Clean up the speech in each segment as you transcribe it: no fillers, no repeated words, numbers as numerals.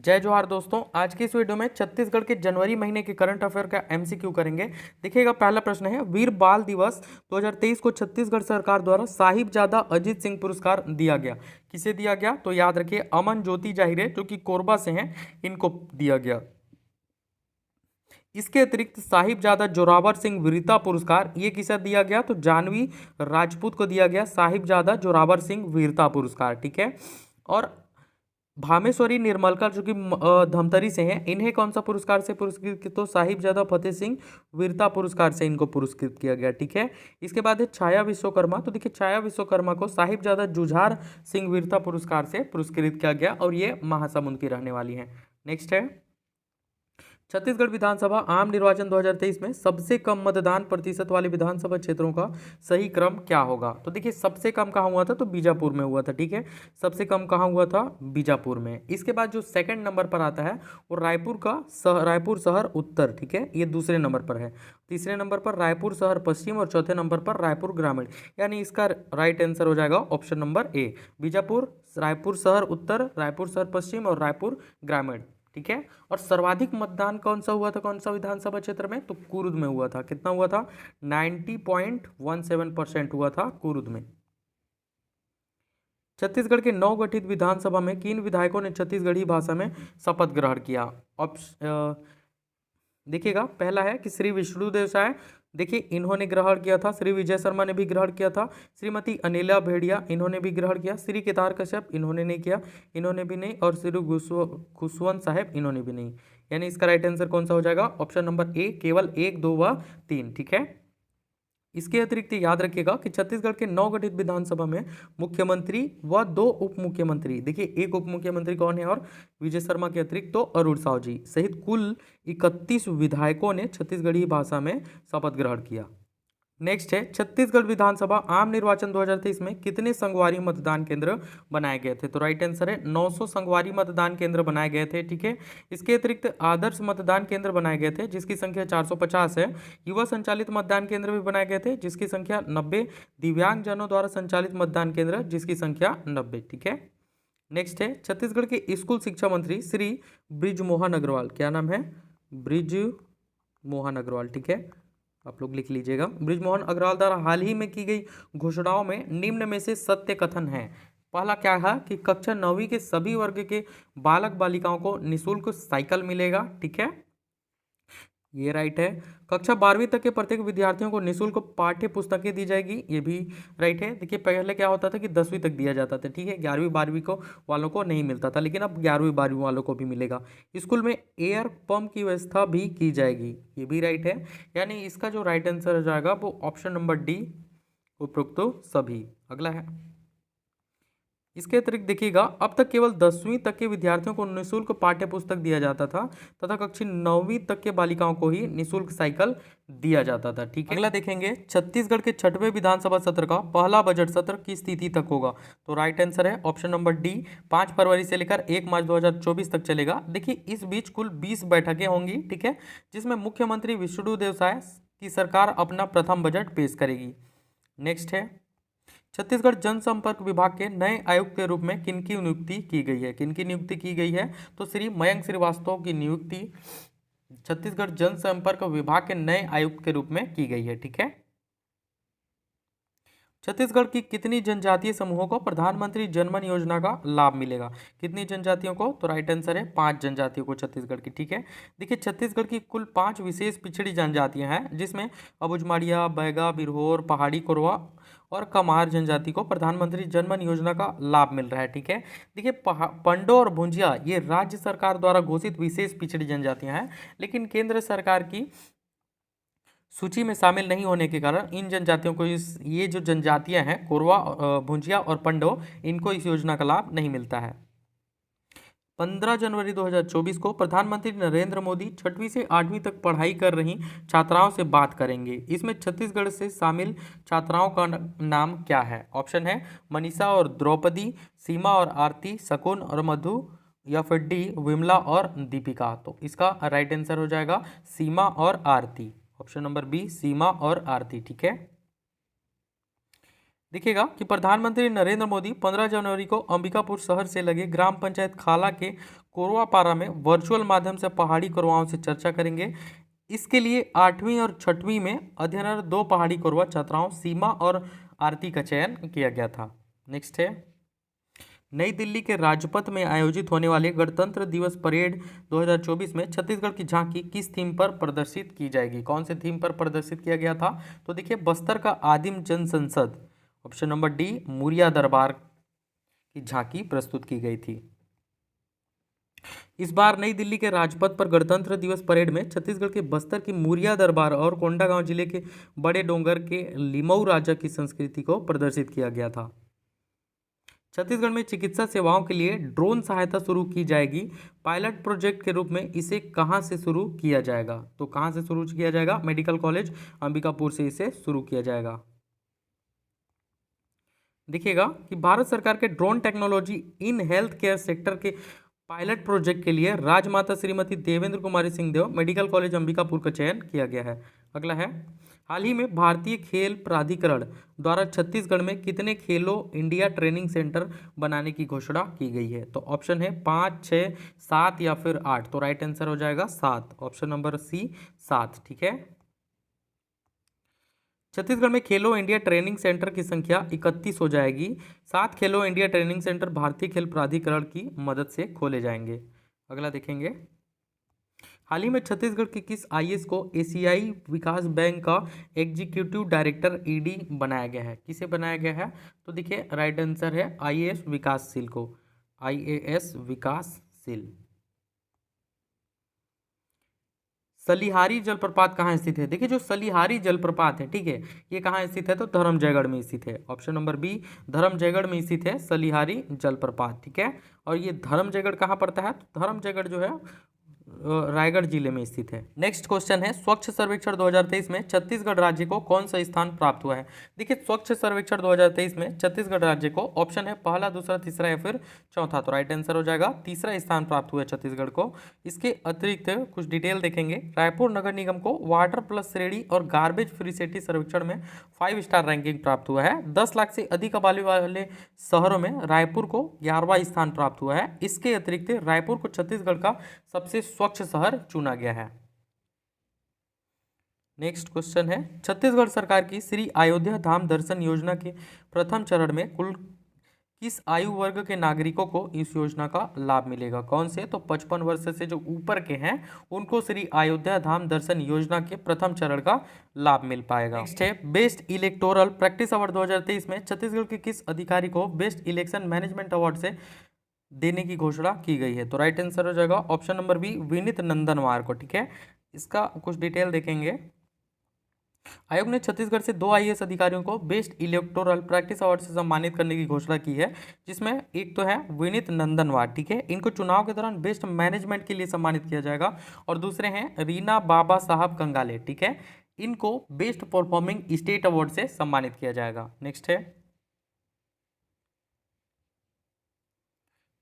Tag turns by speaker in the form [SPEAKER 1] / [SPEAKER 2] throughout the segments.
[SPEAKER 1] जय जोहार दोस्तों। आज की इस वीडियो में छत्तीसगढ़ के जनवरी महीने के करंट अफेयर का एमसीक्यू करेंगे। देखिएगा, पहला प्रश्न है, वीर बाल दिवस 2023 को छत्तीसगढ़ सरकार द्वारा साहिबजादा अजीत सिंह पुरस्कार दिया गया। किसे दिया गया? तो याद रखिए, अमन ज्योति जाहिरे जो कि कोरबा से हैं, इनको दिया गया। इसके अतिरिक्त साहिबजादा जोरावर सिंह वीरता पुरस्कार ये किसे दिया गया? तो जानवी राजपूत को दिया गया साहिबजादा जोरावर सिंह वीरता पुरस्कार। ठीक है। और भामेश्वरी निर्मलकर जो कि धमतरी से हैं, इन्हें कौन सा पुरस्कार से पुरस्कृत किया? तो साहिबजादा फतेह सिंह वीरता पुरस्कार से इनको पुरस्कृत किया गया। ठीक है। इसके बाद है छाया विश्वकर्मा। तो देखिए, छाया विश्वकर्मा को साहिबजादा जुझार सिंह वीरता पुरस्कार से पुरस्कृत किया गया और ये महासमुंद की रहने वाली हैं। नेक्स्ट है, छत्तीसगढ़ विधानसभा आम निर्वाचन 2023 में सबसे कम मतदान प्रतिशत वाले विधानसभा क्षेत्रों का सही क्रम क्या होगा? तो देखिए, सबसे कम कहाँ हुआ था? तो बीजापुर में हुआ था। ठीक है, सबसे कम कहाँ हुआ था? बीजापुर में। इसके बाद जो सेकंड नंबर पर आता है वो रायपुर शहर उत्तर। ठीक है, ये दूसरे नंबर पर है। तीसरे नंबर पर रायपुर शहर पश्चिम और चौथे नंबर पर रायपुर ग्रामीण। यानी इसका राइट आंसर हो जाएगा option number A, Bijapur, Raipur शहर उत्तर, रायपुर शहर पश्चिम और रायपुर ग्रामीण। ठीक है। और सर्वाधिक मतदान कौन सा हुआ था, कौन सा विधानसभा क्षेत्र में? तो कुरुद में हुआ था। कितना हुआ था? 90.17% हुआ था कुरुद में। छत्तीसगढ़ के नवगठित विधानसभा में किन विधायकों ने छत्तीसगढ़ी भाषा में शपथ ग्रहण किया? देखिएगा, पहला है कि श्री विष्णुदेव साय, देखिए इन्होंने ग्रहण किया था। श्री विजय शर्मा ने भी ग्रहण किया था। श्रीमती अनिला भेड़िया, इन्होंने भी ग्रहण किया। श्री केदार कश्यप, इन्होंने नहीं किया, इन्होंने भी नहीं। और श्री खुशवंत साहब, इन्होंने भी नहीं। यानी इसका राइट आंसर कौन सा हो जाएगा? ऑप्शन नंबर ए, केवल 1, 2 व 3। ठीक है। इसके अतिरिक्त याद रखिएगा कि छत्तीसगढ़ के नवगठित विधानसभा में मुख्यमंत्री व 2 उप मुख्यमंत्री, देखिए एक उप मुख्यमंत्री कौन है? और विजय शर्मा के अतिरिक्त तो अरुण साव जी सहित कुल 31 विधायकों ने छत्तीसगढ़ी भाषा में शपथ ग्रहण किया। नेक्स्ट है, छत्तीसगढ़ विधानसभा आम निर्वाचन 2023 में कितने संगवारी मतदान केंद्र बनाए गए थे? तो राइट आंसर है 900 संगवारी मतदान केंद्र बनाए गए थे। ठीक है। इसके अतिरिक्त आदर्श मतदान केंद्र बनाए गए थे जिसकी संख्या 450 है। युवा संचालित मतदान केंद्र भी बनाए गए थे जिसकी संख्या 90। दिव्यांगजनों द्वारा संचालित मतदान केंद्र जिसकी संख्या 90। ठीक है। नेक्स्ट है, छत्तीसगढ़ के स्कूल शिक्षा मंत्री श्री बृजमोहन अग्रवाल, क्या नाम है? बृजमोहन अग्रवाल। ठीक है, आप लोग लिख लीजिएगा। बृजमोहन अग्रवाल द्वारा हाल ही में की गई घोषणाओं में निम्न में से सत्य कथन है। पहला क्या है कि कक्षा 9वीं के सभी वर्ग के बालक बालिकाओं को निःशुल्क साइकिल मिलेगा। ठीक है, ये राइट है। कक्षा 12वीं तक के प्रत्येक विद्यार्थियों को निःशुल्क पाठ्य पुस्तकें दी जाएगी, ये भी राइट है। देखिए, पहले क्या होता था कि 10वीं तक दिया जाता था। ठीक है, 11वीं 12वीं को वालों को नहीं मिलता था, लेकिन अब 11वीं 12वीं वालों को भी मिलेगा। स्कूल में एयर पंप की व्यवस्था भी की जाएगी, ये भी राइट है। यानी इसका जो राइट आंसर हो जाएगा वो ऑप्शन नंबर डी, उपरोक्त सभी। अगला है, इसके अतिरिक्त देखिएगा, अब तक केवल 10वीं तक के विद्यार्थियों को निःशुल्क पाठ्य पुस्तक दिया जाता था तथा कक्षा 9वीं तक के बालिकाओं को ही निःशुल्क साइकिल दिया जाता था। ठीक है। अगला देखेंगे, छत्तीसगढ़ के 6वें विधानसभा सत्र का पहला बजट सत्र किस तिथि तक होगा? तो राइट आंसर है ऑप्शन नंबर डी, 5 फरवरी से लेकर 1 मार्च 2024 तक चलेगा। देखिए, इस बीच कुल 20 बैठकें होंगी। ठीक है, जिसमें मुख्यमंत्री विष्णुदेव साय की सरकार अपना प्रथम बजट पेश करेगी। नेक्स्ट है, छत्तीसगढ़ जनसंपर्क विभाग के नए आयुक्त के रूप में किनकी नियुक्ति की गई है? किनकी नियुक्ति की गई है? तो श्री मयंक श्रीवास्तव की नियुक्ति छत्तीसगढ़ जनसंपर्क विभाग के नए आयुक्त के रूप में की गई है। ठीक है। छत्तीसगढ़ की कितनी जनजातीय समूहों को प्रधानमंत्री जनमन योजना का लाभ मिलेगा? कितनी जनजातियों को? तो राइट आंसर है 5 जनजातियों को छत्तीसगढ़ की। ठीक है। देखिए, छत्तीसगढ़ की कुल 5 विशेष पिछड़ी जनजातियां हैं जिसमें अबुझमाड़िया, बैगा, बिरहोर, पहाड़ी कोरवा और कमार जनजाति को प्रधानमंत्री जनमन योजना का लाभ मिल रहा है। ठीक है। देखिए, पंडो और भुंजिया ये राज्य सरकार द्वारा घोषित विशेष पिछड़ी जनजातियां हैं, लेकिन केंद्र सरकार की सूची में शामिल नहीं होने के कारण इन जनजातियों को ये जो जनजातियां हैं कोरवा, भुंजिया और पंडो, इनको इस योजना का लाभ नहीं मिलता है। 15 जनवरी 2024 को प्रधानमंत्री नरेंद्र मोदी 6वीं से 8वीं तक पढ़ाई कर रही छात्राओं से बात करेंगे। इसमें छत्तीसगढ़ से शामिल छात्राओं का नाम क्या है? ऑप्शन है मनीषा और द्रौपदी, सीमा और आरती, शकुन और मधु, या फिर डी विमला और दीपिका। तो इसका राइट आंसर हो जाएगा सीमा और आरती, ऑप्शन नंबर बी, सीमा और आरती। ठीक है। देखिएगा कि प्रधानमंत्री नरेंद्र मोदी 15 जनवरी को अंबिकापुर शहर से लगे ग्राम पंचायत खाला के कोरवापारा में वर्चुअल माध्यम से पहाड़ी कोरवाओं से चर्चा करेंगे। इसके लिए 8वीं और 6वीं में अध्ययनरत 2 पहाड़ी कोरवा छात्राओं सीमा और आरती का चयन किया गया था। नेक्स्ट है, नई दिल्ली के राजपथ में आयोजित होने वाले गणतंत्र दिवस परेड 2024 में छत्तीसगढ़ की झांकी किस थीम पर प्रदर्शित की जाएगी? कौन से थीम पर प्रदर्शित किया गया था? तो देखिए, बस्तर का आदिम जन संसद, ऑप्शन नंबर डी, मुरिया दरबार की झांकी प्रस्तुत की गई थी। इस बार नई दिल्ली के राजपथ पर गणतंत्र दिवस परेड में छत्तीसगढ़ के बस्तर की मुरिया दरबार और कोंडागांव जिले के बड़े डोंगर के लिमऊ राजा की संस्कृति को प्रदर्शित किया गया था। छत्तीसगढ़ में चिकित्सा सेवाओं के लिए ड्रोन सहायता शुरू की जाएगी। पायलट प्रोजेक्ट के रूप में इसे कहां से शुरू किया जाएगा? तो कहां से शुरू किया जाएगा? मेडिकल कॉलेज अंबिकापुर से इसे शुरू किया जाएगा। देखिएगा कि भारत सरकार के drone technology in health care sector के पायलट प्रोजेक्ट के लिए राजमाता श्रीमती देवेंद्र कुमारी सिंहदेव मेडिकल कॉलेज अंबिकापुर का चयन किया गया है। अगला है, हाल ही में भारतीय खेल प्राधिकरण द्वारा छत्तीसगढ़ में कितने खेलो इंडिया ट्रेनिंग सेंटर बनाने की घोषणा की गई है? तो ऑप्शन है 5, 6, 7 या फिर 8। तो राइट आंसर हो जाएगा 7, ऑप्शन नंबर सी 7। ठीक है, छत्तीसगढ़ में खेलो इंडिया ट्रेनिंग सेंटर की संख्या 31 हो जाएगी। 7 खेलो इंडिया ट्रेनिंग सेंटर भारतीय खेल प्राधिकरण की मदद से खोले जाएंगे। अगला देखेंगे, हाल ही में छत्तीसगढ़ के किस आईएएस को एशियाई विकास बैंक का एग्जीक्यूटिव डायरेक्टर ईडी बनाया गया है? किसे बनाया गया है? तो देखिए, राइट आंसर है आईएएस विकासशील को, आईएएस विकासशील। सलिहारी जलप्रपात कहाँ स्थित है? देखिए, जो सलिहारी जलप्रपात है, ठीक है, ये कहाँ स्थित है? तो धर्मजयगढ़ में स्थित है। ऑप्शन नंबर बी, धर्मजयगढ़ में स्थित है सलिहारी जलप्रपात। ठीक है, और ये धर्मजयगढ़ कहाँ पड़ता है? तो धर्मजयगढ़ जो है रायगढ़ जिले में स्थित है। नेक्स्ट क्वेश्चन है, स्वच्छ सर्वेक्षण 2023 में छत्तीसगढ़ राज्य को कौन सा स्थान प्राप्त हुआ है? देखिए, स्वच्छ सर्वेक्षण 2023 में छत्तीसगढ़ राज्य को ऑप्शन है पहला, दूसरा, तीसरा या फिर चौथा। तो राइट आंसर हो जाएगा तीसरा स्थान प्राप्त हुआ है छत्तीसगढ़ को। इसके अतिरिक्त कुछ डिटेल देखेंगे। रायपुर नगर निगम को वाटर प्लस श्रेणी और गार्बेज फ्री सिटी सर्वेक्षण में 5 स्टार रैंकिंग प्राप्त हुआ है। 10 लाख से अधिक आबादी वाले शहरों में रायपुर को 11वां स्थान प्राप्त हुआ है। इसके अतिरिक्त रायपुर को छत्तीसगढ़ का सबसे स्वच्छ शहर चुना गया है। नेक्स्ट क्वेश्चन है, छत्तीसगढ़ सरकार की श्री अयोध्या धाम दर्शन योजना के प्रथम चरण में कुल किस आयु वर्ग के नागरिकों को इस योजना का लाभ मिलेगा? कौन से? तो 55 वर्ष से जो ऊपर के हैं उनको श्री अयोध्या धाम दर्शन योजना के प्रथम चरण का लाभ मिल पाएगा। नेक्स्ट है, बेस्ट इलेक्टोरल प्रैक्टिस अवार्ड 2023 में छत्तीसगढ़ के किस अधिकारी को बेस्ट इलेक्शन मैनेजमेंट अवार्ड से देने की घोषणा की गई है? तो राइट आंसर हो जाएगा option number B, Vineet Nandanwar को। ठीक है, इसका कुछ डिटेल देखेंगे। आयोग ने छत्तीसगढ़ से 2 आईएएस अधिकारियों को बेस्ट इलेक्टोरल प्रैक्टिस अवार्ड से सम्मानित करने की घोषणा की है, जिसमें एक तो है विनीत नंदनवार। ठीक है, इनको चुनाव के दौरान बेस्ट मैनेजमेंट के लिए सम्मानित किया जाएगा। और दूसरे हैं रीना बाबा साहब कंगाले। ठीक है, इनको बेस्ट परफॉर्मिंग स्टेट अवार्ड से सम्मानित किया जाएगा। नेक्स्ट है,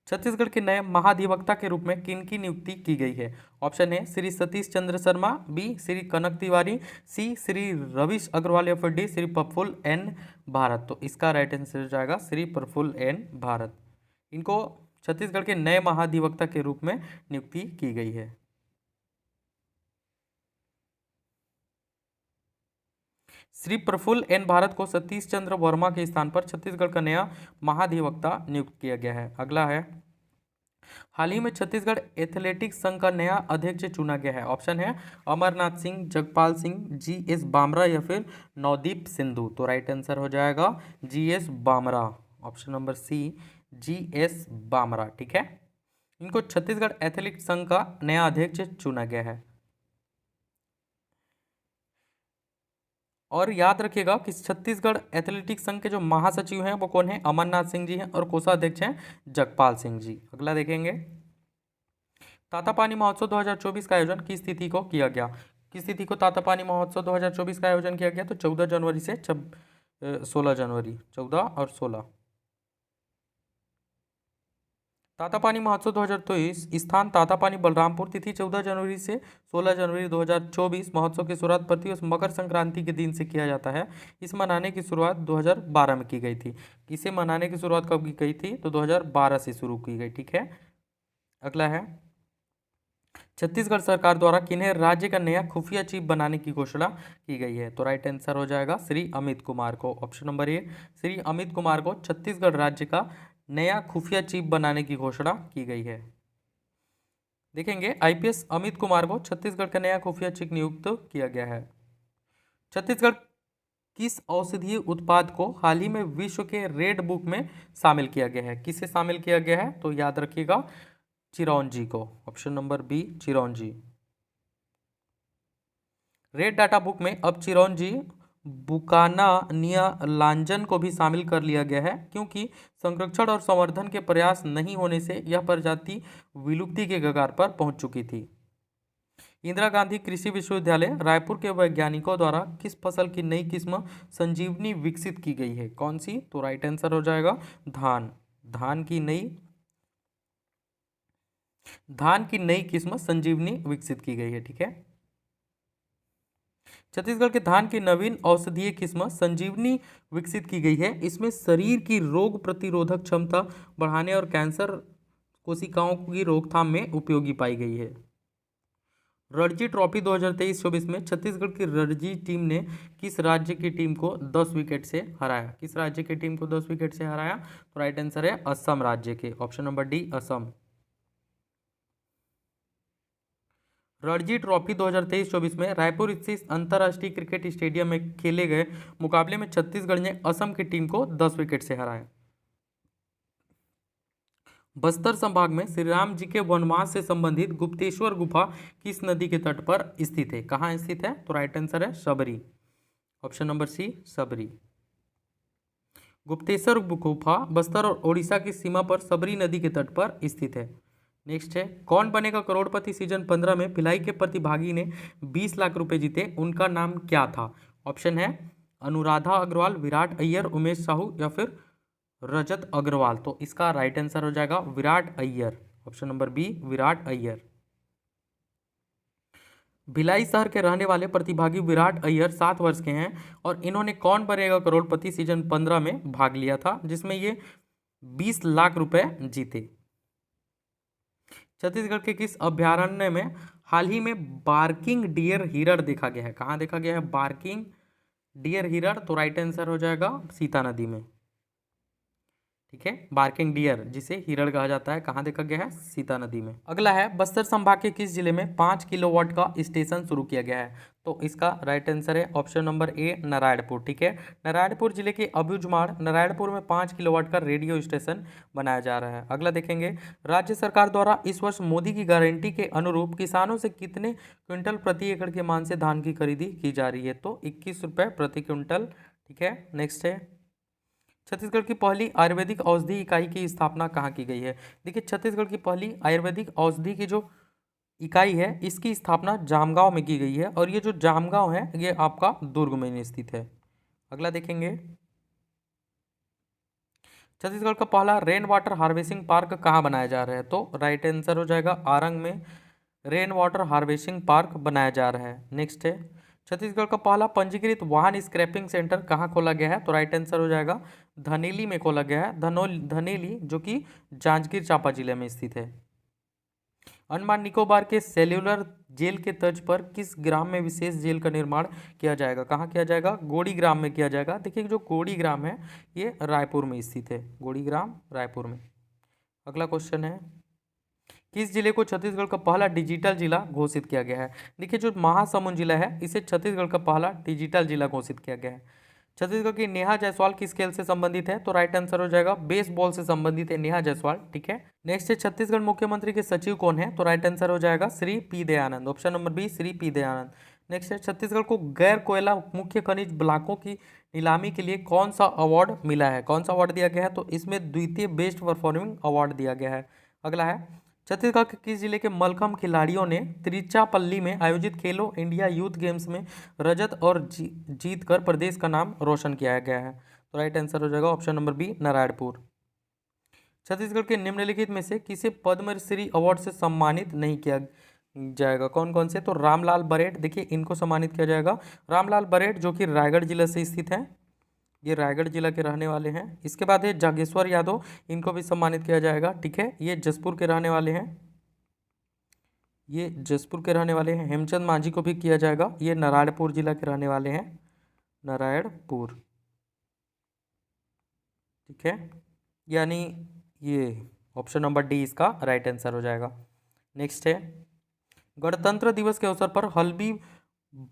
[SPEAKER 1] छत्तीसगढ़ के नए महाधिवक्ता के रूप में किन की नियुक्ति की गई है? ऑप्शन है श्री सतीश चंद्र शर्मा, बी श्री कनक तिवारी, सी श्री रविश अग्रवाल या फिर डी श्री प्रफुल्ल एन भारत। तो इसका राइट आंसर हो जाएगा श्री प्रफुल्ल एन भारत। इनको छत्तीसगढ़ के नए महाधिवक्ता के रूप में नियुक्ति की गई है। श्री प्रफुल्ल एन भारत को सतीश चंद्र वर्मा के स्थान पर छत्तीसगढ़ का नया महाधिवक्ता नियुक्त किया गया है। अगला है, हाल ही में छत्तीसगढ़ एथलेटिक्स संघ का नया अध्यक्ष चुना गया है। ऑप्शन है अमरनाथ सिंह, जगपाल सिंह, जीएस बामरा या फिर नवदीप सिंधु। तो राइट आंसर हो जाएगा GS Bamra, option number C, GS Bamra. ठीक है, इनको छत्तीसगढ़ एथलेटिक्स संघ का नया अध्यक्ष चुना गया है। और याद रखिएगा कि छत्तीसगढ़ एथलेटिक्स संघ के जो महासचिव हैं वो कौन है? अमरनाथ सिंह जी हैं, और कोषाध्यक्ष हैं जगपाल सिंह जी। अगला देखेंगे, तातापानी महोत्सव 2024 का आयोजन किस तिथि को किया गया? किस तिथि को तातापानी महोत्सव 2024 का आयोजन किया गया? तो 14 जनवरी से 16 जनवरी, 14 और 16। तातापानी महोत्सव 2023 स्थान तातापानी बलरामपुर, तिथि 14 जनवरी से 16 जनवरी 2024। महोत्सव की शुरुआत प्रतिवर्ष मकर संक्रांति के दिन से किया जाता है। इस मनाने की शुरुआत 2012 में की गई थी। इसे मनाने की शुरुआत कब की गई थी? तो 2012 से शुरू की गई। ठीक है, अगला है छत्तीसगढ़ सरकार द्वारा किन्हें राज्य का नया खुफिया चीफ बनाने की घोषणा की गई है? तो राइट आंसर हो जाएगा श्री अमित कुमार को। Option number A, Shri Amit Kumar को छत्तीसगढ़ राज्य का नया खुफिया चीफ बनाने की घोषणा की गई है। देखेंगे आईपीएस अमित कुमार को छत्तीसगढ़ का नया खुफिया चीफ नियुक्त किया गया है। छत्तीसगढ़ किस औषधीय उत्पाद को हाल ही में विश्व के रेड बुक में शामिल किया गया है? किसे शामिल किया गया है? तो याद रखिएगा चिरौंजी को। ऑप्शन नंबर बी, चिरौंजी। रेड डाटा बुक में अब चिरौंजी बुकानानिया लांजन को भी शामिल कर लिया गया है, क्योंकि संरक्षण और संवर्धन के प्रयास नहीं होने से यह प्रजाति विलुप्ति के कगार पर पहुंच चुकी थी। इंदिरा गांधी कृषि विश्वविद्यालय रायपुर के वैज्ञानिकों द्वारा किस फसल की नई किस्म संजीवनी विकसित की गई है? कौन सी? तो राइट आंसर हो जाएगा धान। धान की नई किस्म संजीवनी विकसित की गई है। ठीक है, छत्तीसगढ़ के धान की नवीन औषधीय किस्म संजीवनी विकसित की गई है। इसमें शरीर की रोग प्रतिरोधक क्षमता बढ़ाने और कैंसर कोशिकाओं की रोकथाम में उपयोगी पाई गई है। रणजी ट्रॉफी 2023-24 में छत्तीसगढ़ की रणजी टीम ने किस राज्य की टीम को 10 विकेट से हराया? किस राज्य की टीम को 10 विकेट से हराया? तो राइट आंसर है असम राज्य के। Option number D, Assam. Ranji trophy 2023-24 में रायपुर स्थित अंतर्राष्ट्रीय क्रिकेट स्टेडियम में खेले गए मुकाबले में छत्तीसगढ़ ने असम की टीम को 10 विकेट से हराया। बस्तर संभाग में श्री राम जी के वनवास से संबंधित गुप्तेश्वर गुफा किस नदी के तट पर स्थित है? कहाँ स्थित है? तो राइट आंसर है Shabari. Option number C, Shabari. Gupteshwar गुफा बस्तर और ओडिशा की सीमा पर शबरी नदी के तट पर स्थित है। नेक्स्ट है कौन बनेगा करोड़पति सीजन 15 में भिलाई के प्रतिभागी ने 20 लाख रुपए जीते, उनका नाम क्या था? ऑप्शन है अनुराधा अग्रवाल, विराट अय्यर, उमेश साहू या फिर रजत अग्रवाल। तो इसका राइट आंसर हो जाएगा Virat Iyer. Option number B, Virat Iyer. Bhilai शहर के रहने वाले प्रतिभागी विराट अय्यर 7 वर्ष के हैं और इन्होंने कौन बनेगा करोड़पति सीजन 15 में भाग लिया था, जिसमें ये 20 लाख रुपए जीते। छत्तीसगढ़ के किस अभ्यारण्य में हाल ही में बार्किंग डियर हिरण देखा गया है? कहाँ देखा गया है बार्किंग डियर हिरण? तो राइट आंसर हो जाएगा सीता नदी में। ठीक है, बार्किंग डियर जिसे हिरण कहा जाता है, कहाँ देखा गया है? सीता नदी में। अगला है बस्तर संभाग के किस जिले में 5 किलोवाट का स्टेशन शुरू किया गया है? तो इसका राइट आंसर है ऑप्शन नंबर ए, नारायणपुर। ठीक है, नारायणपुर जिले के अबूझमाड़ नारायणपुर में 5 किलोवाट का रेडियो स्टेशन बनाया जा रहा है। अगला देखेंगे राज्य सरकार द्वारा इस वर्ष मोदी की गारंटी के अनुरूप किसानों से कितने क्विंटल प्रति एकड़ के मान से धान की खरीदी की जा रही है? तो 21 रुपये प्रति क्विंटल। ठीक है, नेक्स्ट है छत्तीसगढ़ की पहली आयुर्वेदिक औषधि इकाई की स्थापना कहाँ की गई है? देखिए छत्तीसगढ़ की पहली आयुर्वेदिक औषधि की जो इकाई है इसकी स्थापना जामगांव में की गई है और ये जो जामगांव है ये आपका दुर्ग में स्थित है। अगला देखेंगे छत्तीसगढ़ का पहला रेन वाटर हार्वेस्टिंग पार्क कहाँ बनाया जा रहा है? तो राइट आंसर हो जाएगा आरंग में रेन वाटर हार्वेस्टिंग पार्क बनाया जा रहा है। नेक्स्ट है छत्तीसगढ़ का पहला पंजीकृत वाहन स्क्रैपिंग सेंटर कहाँ खोला गया है? तो राइट आंसर हो जाएगा धनेली में खोला गया है। धनेली जो कि जांजगीर चांपा जिले में स्थित है। अंडमान निकोबार के सेल्यूलर जेल के तर्ज पर किस ग्राम में विशेष जेल का निर्माण किया जाएगा? कहाँ किया जाएगा? गोड़ी ग्राम में किया जाएगा। देखिए जो गोड़ी ग्राम है ये रायपुर में स्थित है, गोड़ी ग्राम रायपुर में। अगला क्वेश्चन है किस जिले को छत्तीसगढ़ का पहला डिजिटल जिला घोषित किया गया है? देखिए जो महासमुंद जिला है इसे छत्तीसगढ़ का पहला डिजिटल जिला घोषित किया गया है। छत्तीसगढ़ की नेहा जायसवाल किस खेल से संबंधित है? तो राइट आंसर हो जाएगा बेसबॉल से संबंधित है नेहा जायसवाल। ठीक है, नेक्स्ट है छत्तीसगढ़ मुख्यमंत्री के सचिव कौन है? तो राइट आंसर हो जाएगा Shri P Dayanand. Option number B, Shri P Dayanand. Next है छत्तीसगढ़ को गैर कोयला मुख्य खनिज ब्लॉकों की नीलामी के लिए कौन सा अवार्ड मिला है? कौन सा अवार्ड दिया गया है? तो इसमें द्वितीय बेस्ट परफॉर्मिंग अवार्ड दिया गया है। अगला है छत्तीसगढ़ के किस जिले के मलखंभ खिलाड़ियों ने तिरुचिरापल्ली में आयोजित खेलो इंडिया यूथ गेम्स में रजत और जीत कर प्रदेश का नाम रोशन किया गया है? तो राइट आंसर हो जाएगा option number B, Narayanpur. Chhattisgarh के निम्नलिखित में से किसे पद्मश्री अवार्ड से सम्मानित नहीं किया जाएगा? कौन कौन से? तो रामलाल बरेठ, देखिए इनको सम्मानित किया जाएगा। रामलाल बरेठ जो कि रायगढ़ जिला से स्थित है, ये रायगढ़ जिला के रहने वाले हैं। इसके बाद है जागेश्वर यादव, इनको भी सम्मानित किया जाएगा। ठीक है, ये जसपुर के रहने वाले हैं, ये जसपुर के रहने वाले हैं। हेमचंद मांझी को भी किया जाएगा, ये नारायणपुर जिला के रहने वाले हैं, नारायणपुर। ठीक है, यानी ये ऑप्शन नंबर डी इसका राइट आंसर हो जाएगा। नेक्स्ट है, गणतंत्र दिवस के अवसर पर हल्बी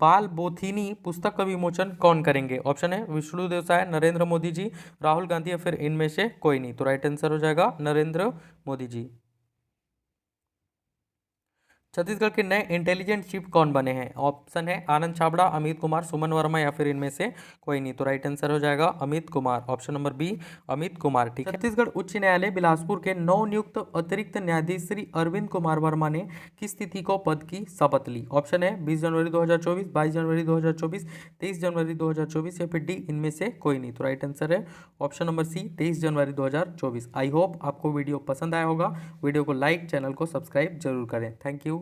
[SPEAKER 1] बाल बोथिनी पुस्तक का विमोचन कौन करेंगे? ऑप्शन है विष्णुदेव साय, नरेंद्र मोदी जी, राहुल गांधी या फिर इनमें से कोई नहीं। तो राइट आंसर हो जाएगा नरेंद्र मोदी जी। छत्तीसगढ़ के नए इंटेलिजेंट चीफ कौन बने हैं? ऑप्शन है आनंद छाबड़ा, अमित कुमार, सुमन वर्मा या फिर इनमें से कोई नहीं। तो राइट आंसर हो जाएगा Amit Kumar, option number B Amit Kumar. ठीक है, छत्तीसगढ़ उच्च न्यायालय बिलासपुर के नवनियुक्त अतिरिक्त न्यायाधीश श्री अरविंद कुमार वर्मा ने किस तिथि को पद की शपथ ली? ऑप्शन है 20 जनवरी 2024, 22 जनवरी 2024, 23 जनवरी 2024 या फिर डी इनमें से कोई नहीं। तो राइट आंसर है ऑप्शन नंबर सी 23 जनवरी 2024। आई होप आपको वीडियो पसंद आया होगा। वीडियो को लाइक, चैनल को सब्सक्राइब जरूर करें। Thank you.